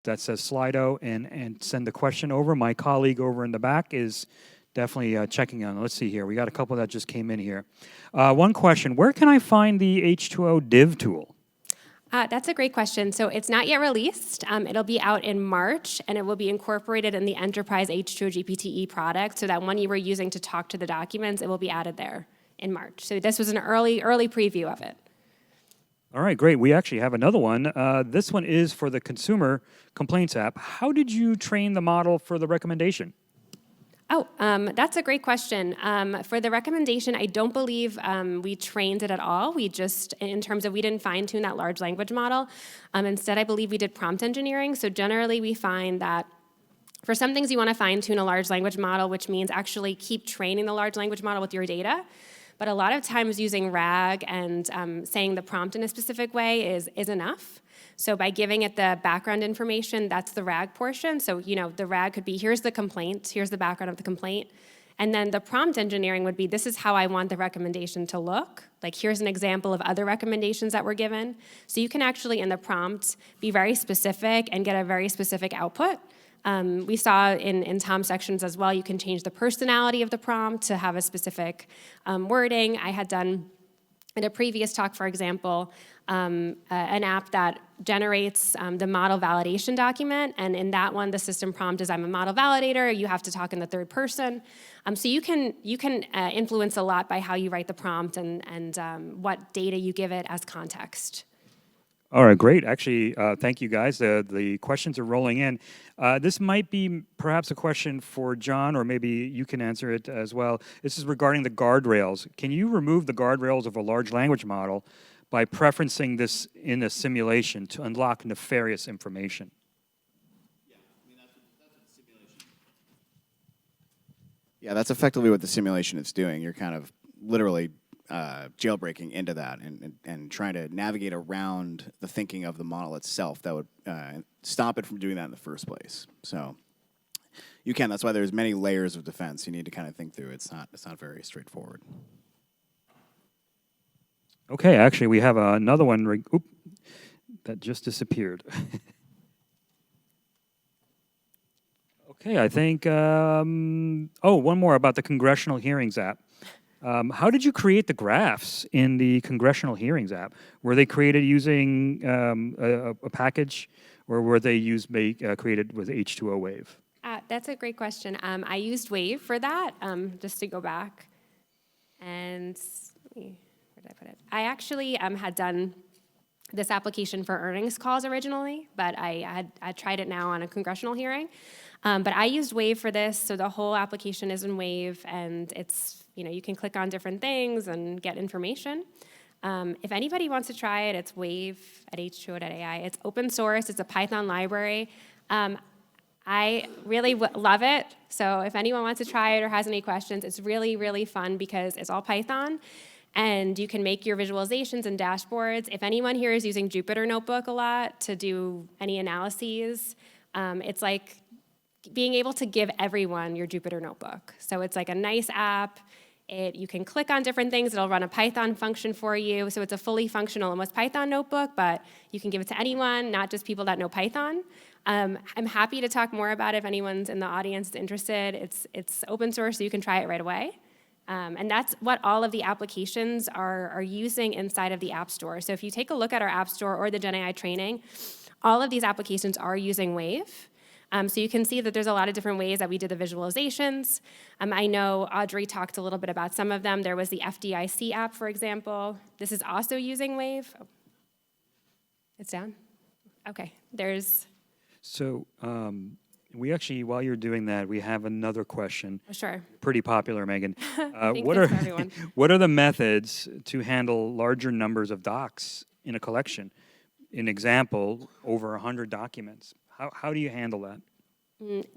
that says Slido and send the question over. My colleague over in the back is definitely checking on. Let's see here. We got a couple that just came in here. One question, where can I find the H2O div tool? That's a great question. So it's not yet released. It'll be out in March, and it will be incorporated in the Enterprise H2O GPTE product. So that one you were using to talk to the documents, it will be added there in March. So this was an early preview of it. All right, great. We actually have another one. This one is for the consumer complaints app. How did you train the model for the recommendation? Oh, that's a great question. For the recommendation, I don't believe we trained it at all. We just, in terms of, we didn't fine tune that large language model. Instead, I believe we did prompt engineering. So generally, we find that for some things, you want to fine tune a large language model, which means actually keep training the large language model with your data. But a lot of times using RAG and saying the prompt in a specific way is enough. So by giving it the background information, that's the RAG portion. So the RAG could be, here's the complaint, here's the background of the complaint. And then the prompt engineering would be, this is how I want the recommendation to look. Like, here's an example of other recommendations that were given. So you can actually, in the prompt, be very specific and get a very specific output. We saw in Tom's sections as well, you can change the personality of the prompt to have a specific wording. I had done, in a previous talk, for example, an app that generates the model validation document, and in that one, the system prompt is, I'm a model validator, you have to talk in the third person. So you can influence a lot by how you write the prompt and what data you give it as context. All right, great. Actually, thank you guys. The questions are rolling in. This might be perhaps a question for John, or maybe you can answer it as well. This is regarding the guardrails. Can you remove the guardrails of a large language model by preferencing this in a simulation to unlock nefarious information? Yeah, I mean, that's what the simulation. Yeah, that's effectively what the simulation is doing. You're kind of literally jailbreaking into that and trying to navigate around the thinking of the model itself that would stop it from doing that in the first place. So you can. That's why there's many layers of defense you need to kind of think through. It's not very straightforward. Okay, actually, we have another one that just disappeared. Okay, I think, one more about the Congressional Hearings app. How did you create the graphs in the Congressional Hearings app? Were they created using a package, or were they created with H2O Wave? That's a great question. I used Wave for that, just to go back. And where did I put it? I actually had done this application for earnings calls originally, but I tried it now on a congressional hearing. But I used Wave for this, so the whole application is in Wave, and it's, you can click on different things and get information. If anybody wants to try it, it's Wave at h2o.ai. It's open source. It's a Python library. I really love it. So if anyone wants to try it or has any questions, it's really, really fun because it's all Python. And you can make your visualizations and dashboards. If anyone here is using Jupyter Notebook a lot to do any analyses, it's like being able to give everyone your Jupyter Notebook. So it's like a nice app. You can click on different things. It'll run a Python function for you. So it's a fully functional, almost Python notebook, but you can give it to anyone, not just people that know Python. I'm happy to talk more about it if anyone's in the audience is interested. It's open source, so you can try it right away. And that's what all of the applications are using inside of the App Store. So if you take a look at our App Store or the GenAI training, all of these applications are using Wave. So you can see that there's a lot of different ways that we did the visualizations. I know Audrey talked a little bit about some of them. There was the FDIC app, for example. This is also using Wave. Oh. It's down? Okay, So we actually, while you're doing that, we have another question. Oh, sure. Pretty popular, Megan. Everyone. What are the methods to handle larger numbers of docs in a collection? An example, over 100 documents. How do you handle that?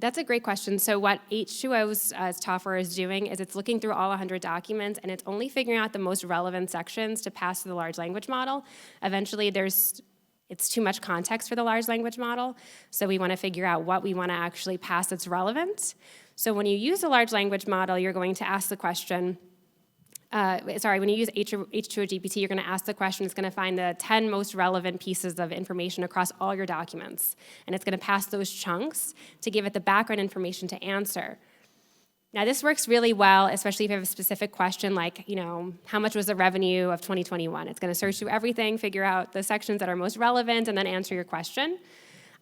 That's a great question. So what H2O's software is doing is it's looking through all 100 documents, and it's only figuring out the most relevant sections to pass to the large language model. Eventually, it's too much context for the large language model, so we want to figure out what we want to actually pass that's relevant. So when you use a large language model, you're going to ask the question, when you use H2O GPT, you're going to ask the question, it's going to find the 10 most relevant pieces of information across all your documents. And it's going to pass those chunks to give it the background information to answer. Now, this works really well, especially if you have a specific question like, how much was the revenue of 2021? It's going to search through everything, figure out the sections that are most relevant, and then answer your question.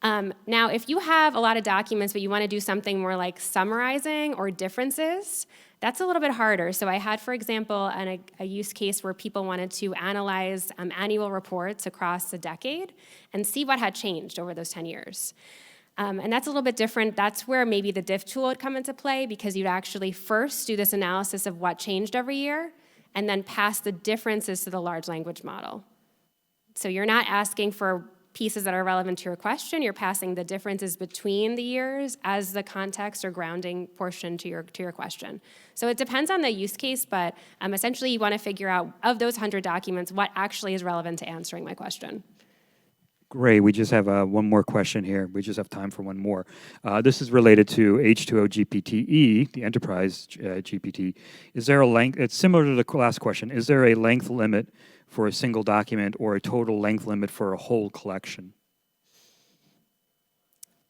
Now, if you have a lot of documents, but you want to do something more like summarizing or differences, that's a little bit harder. So I had, for example, a use case where people wanted to analyze annual reports across a decade and see what had changed over those 10 years. And that's a little bit different. That's where maybe the diff tool would come into play, because you'd actually first do this analysis of what changed every year and then pass the differences to the large language model. So you're not asking for pieces that are relevant to your question, you're passing the differences between the years as the context or grounding portion to your question. So it depends on the use case, but essentially you want to figure out, of those 100 documents, what actually is relevant to answering my question. Great. We just have one more question here. We just have time for one more. This is related to H2O GPT-E, the enterprise GPT. Is there a length? It's similar to the last question. Is there a length limit for a single document or a total length limit for a whole collection?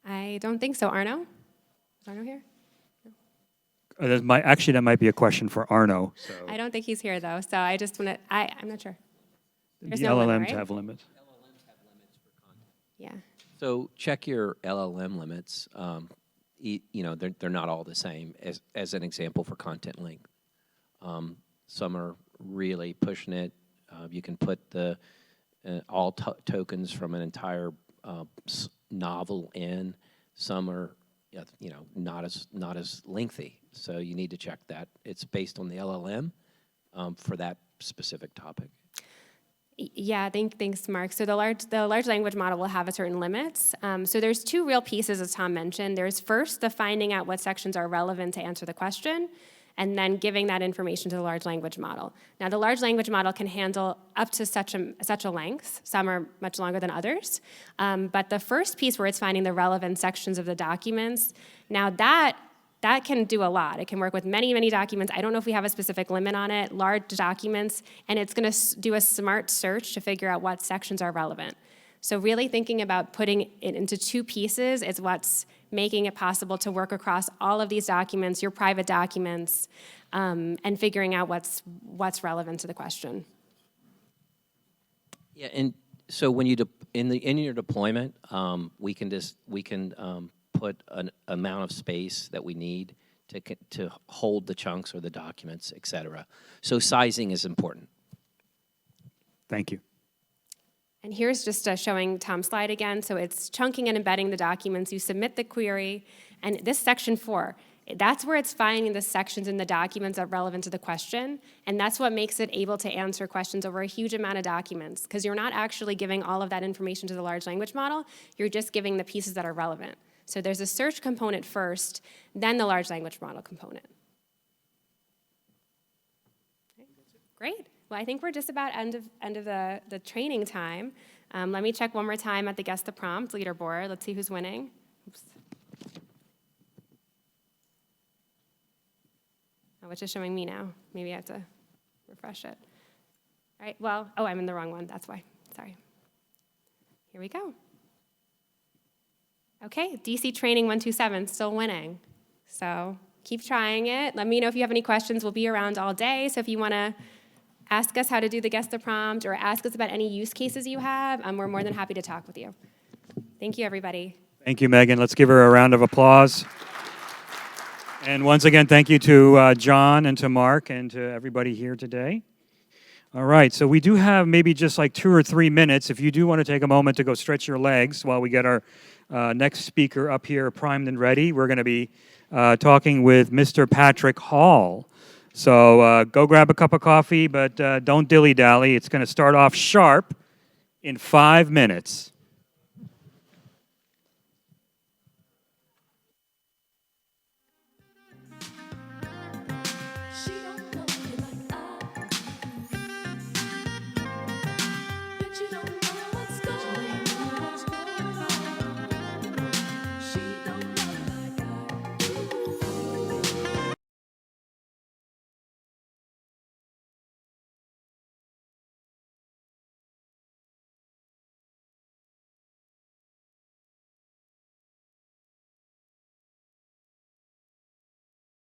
I don't think so. Arno? Is Arno here? That might be a question for Arno. So. I don't think he's here, though, so I just want to, I'm not sure. There's the no LLMs limit, right? have limits. Yeah. So check your LLM limits. They're not all the same. As an example for content length, some are really pushing it. You can put the all tokens from an entire novel in. Some are, not as lengthy. So you need to check that. It's based on the LLM for that specific topic. Yeah, thanks, Mark. So the large language model will have a certain limits. So there's two real pieces, as Tom mentioned. There's first the finding out what sections are relevant to answer the question, and then giving that information to the large language model. Now, the large language model can handle up to such a length. Some are much longer than others. But the first piece where it's finding the relevant sections of the documents, now that can do a lot. It can work with many, many documents. I don't know if we have a specific limit on it, large documents, and it's going to do a smart search to figure out what sections are relevant. So really thinking about putting it into two pieces is what's making it possible to work across all of these documents, your private documents, and figuring out what's relevant to the question. Yeah, and so when you in your deployment, we can put an amount of space that we need to hold the chunks or the documents, et cetera. So sizing is important. Thank you. And here's just showing Tom's slide again. So it's chunking and embedding the documents. You submit the query, and this section 4, that's where it's finding the sections in the documents that are relevant to the question, and that's what makes it able to answer questions over a huge amount of documents, because you're not actually giving all of that information to the large language model, you're just giving the pieces that are relevant. So there's a search component first, then the large language model component. Okay. Great. Well, I think we're just about end of the training time. Let me check one more time at the Guess the Prompt leaderboard. Let's see who's winning. Oops. Oh, it's just showing me now. Maybe I have to refresh it. All right, well, I'm in the wrong one. That's why. Sorry. Here we go. Okay, DC Training 127, still winning. So keep trying it. Let me know if you have any questions. We'll be around all day. So if you want to ask us how to do the Guess the Prompt or ask us about any use cases you have, we're more than happy to talk with you. Thank you, everybody. Thank you, Megan. Let's give her a round of applause. And once again, thank you to John and to Mark and to everybody here today. All right, so we do have maybe just like 2 or 3 minutes. If you do want to take a moment to go stretch your legs while we get our next speaker up here primed and ready, we're going to be talking with Mr. Patrick Hall. So go grab a cup of coffee, but don't dilly-dally. It's going to start off sharp in 5 minutes.